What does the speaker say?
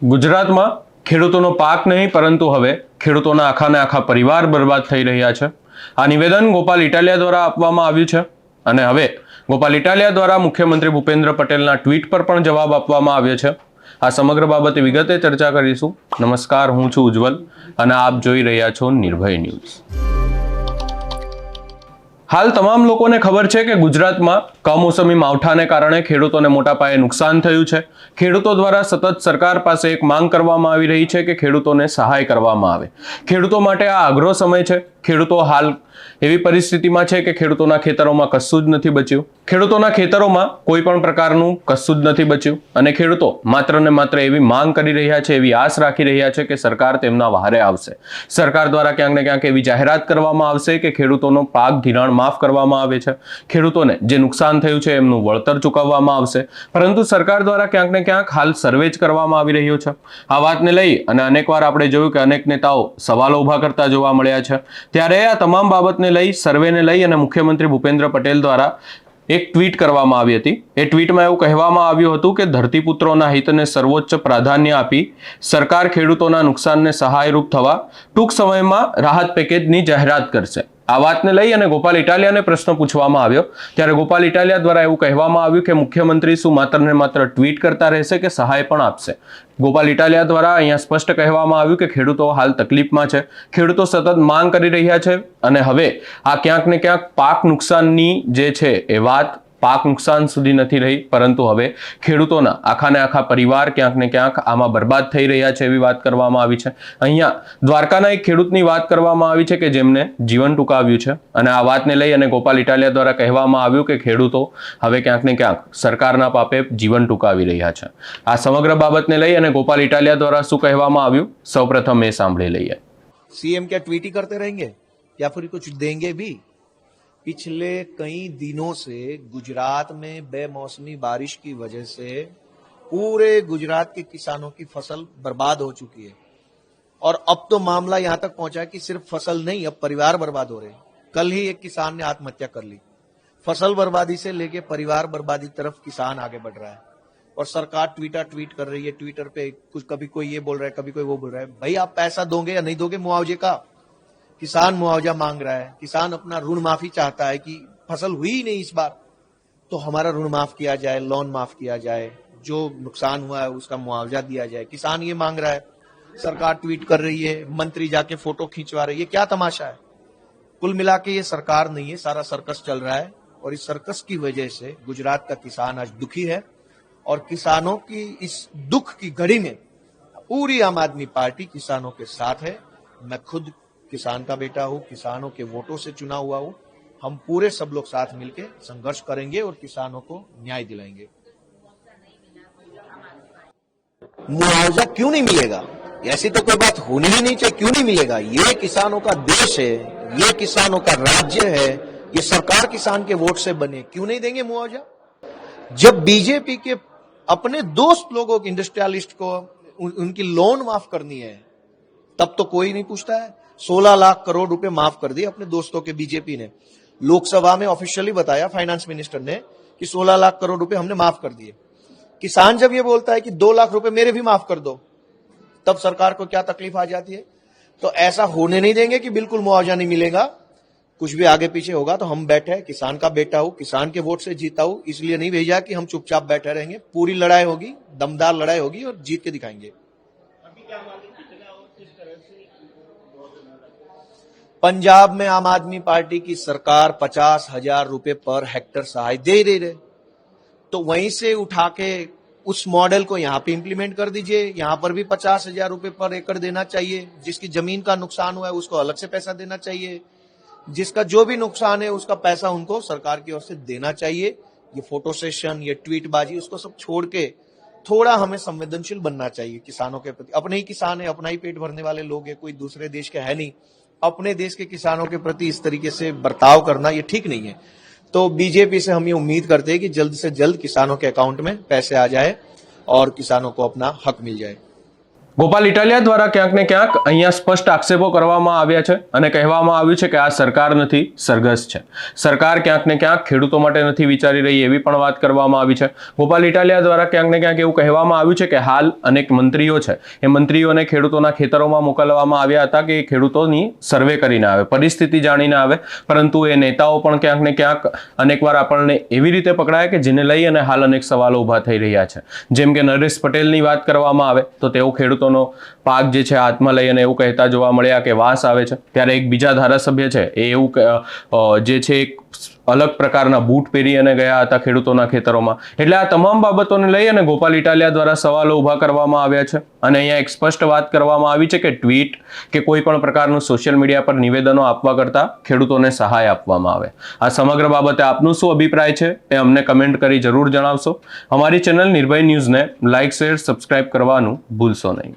ગુજરાતમાં ખેડૂતોનો પાક નહીં પરંતુ હવે ખેડૂતોના આખાને આખા પરિવાર બરબાદ થઈ રહ્યા છે. આ નિવેદન ગોપાલ ઇટાલિયા દ્વારા આપવામાં આવ્યું છે અને હવે ગોપાલ ઇટાલિયા દ્વારા મુખ્યમંત્રી ભૂપેન્દ્ર પટેલના ટ્વીટ પર પણ જવાબ આપવામાં આવ્યો છે. આ સમગ્ર બાબતે વિગતે ચર્ચા કરીશું. નમસ્કાર, હું છું ઉજ્જવલ અને આપ જોઈ રહ્યા છો નિર્ભય ન્યૂઝ. હાલ તમામ લોકોને ખબર છે કે ગુજરાતમાં કમોસમી માવઠાને કારણે ખેડૂતોને મોટા પાયે નુકસાન થયું છે. ખેડૂતો દ્વારા સતત સરકાર પાસે એક માંગ કરવામાં આવી રહી છે કે ખેડૂતોને સહાય કરવામાં આવે. ખેડૂતો માટે આ અઘરો સમય છે. ખેડૂતો હાલ એવી પરિસ્થિતિમાં છે કે ખેડૂતોના ખેતરોમાં કશું જ નથી બચ્યું. ખેડૂતોના ખેતરોમાં કોઈ પણ પ્રકારનું કશું જ નથી બચ્યું અને ખેડૂતો માત્ર ને માત્ર એવી માંગ કરી રહ્યા છે, એવી આશ રાખી રહ્યા છે કે સરકાર તેમના વહારે આવશે. સરકાર દ્વારા ક્યાંક ને ક્યાંક એવી જાહેરાત કરવામાં આવશે કે ખેડૂતોનો પાક ધિરાણ માફ કરવામાં આવે છે, ખેડૂતોને જે નુકસાન થયું છે એમનું વળતર ચૂકવવામાં આવશે. પરંતુ સરકાર દ્વારા ક્યાંક ને ક્યાંક હાલ સર્વે જ કરવામાં આવી રહ્યો છે. આ વાતને લઈ અને અનેકવાર આપણે જોયું કે અનેક નેતાઓ સવાલો ઉભા કરતા જોવા મળ્યા છે. ત્યારે આ તમામ બાબતને લઈ, સર્વેને લઈ અને મુખ્યમંત્રી ભૂપેન્દ્ર પટેલ દ્વારા એક ટ્વીટ કરવામાં આવી હતી. એ ટ્વીટમાં એવું કહેવામાં આવ્યું હતું કે ધરતીપુત્રોના હિતને સર્વોચ્ચ પ્રાધાન્ય આપી સરકાર ખેડૂતોના નુકસાનને સહાયરૂપ થવા ટૂંક સમયમાં રાહત પેકેજની જાહેરાત કરશે. આ વાતને લઈ અને ગોપાલ ઇટાલિયાને પ્રશ્ન પૂછવામાં આવ્યો ત્યારે ગોપાલ ઇટાલિયા દ્વારા એવું કહેવામાં આવ્યું કે મુખ્યમંત્રી શું માત્ર ને માત્ર ટ્વીટ કરતા રહેશે કે સહાય પણ આપશે. ગોપાલ ઇટાલિયા દ્વારા અહીંયા સ્પષ્ટ કહેવામાં આવ્યું કે ખેડૂતો હાલ તકલીફમાં છે. ખેડૂતો સતત માંગ કરી રહ્યા છે અને હવે આ ક્યાંક ને ક્યાંક પાક નુકસાનની જે છે એ વાત પાક નુકસાન સુધી નથી રહી, પરંતુ હવે ખેડૂતોના આખાને આખા પરિવાર ક્યાંક ને ક્યાંક આમાં બરબાદ થઈ રહ્યા છે એવી વાત કરવામાં આવી છે. અહીંયા દ્વારકાના એક ખેડૂતની વાત કરવામાં આવી છે કે જેમને જીવન ટૂંકાવ્યું છે અને આ વાતને લઈ અને ગોપાલ ઇટાલિયા દ્વારા કહેવામાં આવ્યું કે ખેડૂતો હવે ક્યાંક ને ક્યાંક સરકારના પાપે જીવન ટૂંકાવી રહ્યા છે. આ સમગ્ર બાબતને લઈ અને ગોપાલ ઇટાલિયા દ્વારા શું કહેવામાં આવ્યું સૌપ્રથમ એ સાંભળી લઈએ. सीएम क्या ट्वीट ही करते रहेंगे या फिर कुछ देंगे भी? पिछले कई दिनों से गुजरात में बेमौसमी बारिश की वजह से पूरे गुजरात के किसानों की फसल बर्बाद हो चुकी है और अब तो मामला यहां तक पहुंचा है कि सिर्फ फसल नहीं, अब परिवार बर्बाद हो रहे हैं. कल ही एक किसान ने आत्महत्या कर ली. फसल बर्बादी से लेके परिवार बर्बादी की तरफ किसान आगे बढ़ रहा है और सरकार ट्वीट कर रही है. ट्विटर पे कुछ कभी कोई ये बोल रहा है, कभी कोई वो बोल रहा है. भाई आप पैसा दोगे या नहीं दोगे मुआवजे का? किसान मुआवजा मांग रहा है, किसान अपना ऋण माफी चाहता है कि फसल हुई ही नहीं इस बार, तो हमारा ऋण माफ किया जाए, लोन माफ किया जाए, जो नुकसान हुआ है उसका मुआवजा दिया जाए. किसान ये मांग रहा है, सरकार ट्वीट कर रही है, मंत्री जाके फोटो खींचवा रही है. क्या तमाशा है? कुल मिला के ये सरकार नहीं है, सारा सर्कस चल रहा है और इस सर्कस की वजह से गुजरात का किसान आज दुखी है और किसानों की इस दुख की घड़ी में पूरी आम आदमी पार्टी किसानों के साथ है. मैं खुद किसान का बेटा हूं, किसानों के वोटों से चुना हुआ हूं. हम पूरे सब लोग साथ मिलकर संघर्ष करेंगे और किसानों को न्याय दिलाएंगे. मुआवजा क्यों नहीं मिलेगा? ऐसी तो कोई बात होनी ही नहीं चाहिए. क्यों नहीं मिलेगा? ये किसानों का देश है, ये किसानों का राज्य है, ये सरकार किसान के वोट से बने. क्यों नहीं देंगे मुआवजा? जब बीजेपी के अपने दोस्त लोगों को, इंडस्ट्रियलिस्ट को उनकी लोन माफ करनी है तब तो कोई नहीं पूछता है. 16 लाख करोड़ रुपए माफ कर दिए अपने दोस्तों के बीजेपी ने. लोकसभा में ऑफिशियली बताया फाइनेंस मिनिस्टर ने कि 16 लाख करोड़ रुपए हमने माफ कर दिए. किसान जब ये बोलता है कि 2 लाख रुपए मेरे भी माफ कर दो, तब सरकार को क्या तकलीफ आ जाती है. तो ऐसा होने नहीं देंगे कि बिल्कुल मुआवजा नहीं मिलेगा. कुछ भी आगे पीछे होगा तो हम बैठे हैं. किसान का बेटा हूं, किसान के वोट से जीता हूं, इसलिए नहीं भेजा कि हम चुपचाप बैठे रहेंगे. पूरी लड़ाई होगी, दमदार लड़ाई होगी और जीत के दिखाएंगे. पंजाब में आम आदमी पार्टी की सरकार 50,000 रुपए पर हेक्टर सहाय दे रही है, तो वहीं से उठा के उस मॉडल को यहां पे इंप्लीमेंट कर दीजिए. यहां पर भी 50,000 रुपए पर एकड़ देना चाहिए. जिसकी जमीन का नुकसान हुआ है उसको अलग से पैसा देना चाहिए. जिसका जो भी नुकसान है उसका पैसा उनको सरकार की ओर से देना चाहिए. ये फोटो सेशन, ये ट्वीट बाजी, उसको सब छोड़ के थोड़ा हमें संवेदनशील बनना चाहिए किसानों के प्रति. अपने ही किसान है, अपना ही पेट भरने वाले लोग हैं, कोई दूसरे देश के है नहीं. अपने देश के किसानों के प्रति इस तरीके से बर्ताव करना ये ठीक नहीं है. तो बीजेपी से हम ये उम्मीद करते हैं कि जल्द से जल्द किसानों के अकाउंट में पैसे आ जाए और किसानों को अपना हक मिल जाए. ગોપાલ ઇટાલિયા દ્વારા ક્યાંક ને ક્યાંક અહીંયા સ્પષ્ટ આક્ષેપો કરવામાં આવ્યા છે અને કહેવામાં આવ્યું છે કે આ સરકાર નથી, સરઘસ છે. સરકાર ક્યાંક ને ક્યાંક ખેડૂતો માટે નથી વિચારી રહી એવી પણ વાત કરવામાં આવી છે. ગોપાલ ઇટાલિયા દ્વારા ક્યાંક ને ક્યાંક એવું કહેવામાં આવ્યું છે કે હાલ અનેક મંત્રીઓ છે એ મંત્રીઓને ખેડૂતોના ખેતરોમાં મોકલવામાં આવ્યા હતા કે એ ખેડૂતોની સર્વે કરીને આવે, પરિસ્થિતિ જાણીને આવે, પરંતુ એ નેતાઓ પણ ક્યાંક ને ક્યાંક અનેકવાર આપણને એવી રીતે પકડાય કે જેને લઈ અને હાલ અનેક સવાલો ઊભા થઈ રહ્યા છે. જેમ કે નરેશ પટેલની વાત કરવામાં આવે તો તેઓ ખેડૂતોનો પાક જે છે હાથમાં લઈ અને એવું કહેતા જોવા મળ્યા કે વાસ આવે છે. ત્યારે એક બીજા ધારાસભ્ય છે એ એવું જે છે એક અલગ પ્રકારના બૂટ પહેરી અને ગયા હતા ખેડૂતોના ખેતરોમાં. એટલે આ તમામ બાબતોને લઈ અને ગોપાલ ઇટાલિયા દ્વારા સવાલો ઊભા કરવામાં આવ્યા છે અને અહીંયા એક સ્પષ્ટ વાત કરવામાં આવી છે કે ટ્વીટ કે કોઈ પણ પ્રકારનું સોશિયલ મીડિયા પર નિવેદનો આપવા કરતાં ખેડૂતોને સહાય આપવામાં આવે. આ સમગ્ર બાબતે આપનું શું અભિપ્રાય છે એ અમને કમેન્ટ કરી જરૂર જણાવશો. અમારી ચેનલ નિર્ભય ન્યૂઝને લાઇક, શેર, સબસ્ક્રાઇબ કરવાનું ભૂલશો નહીં.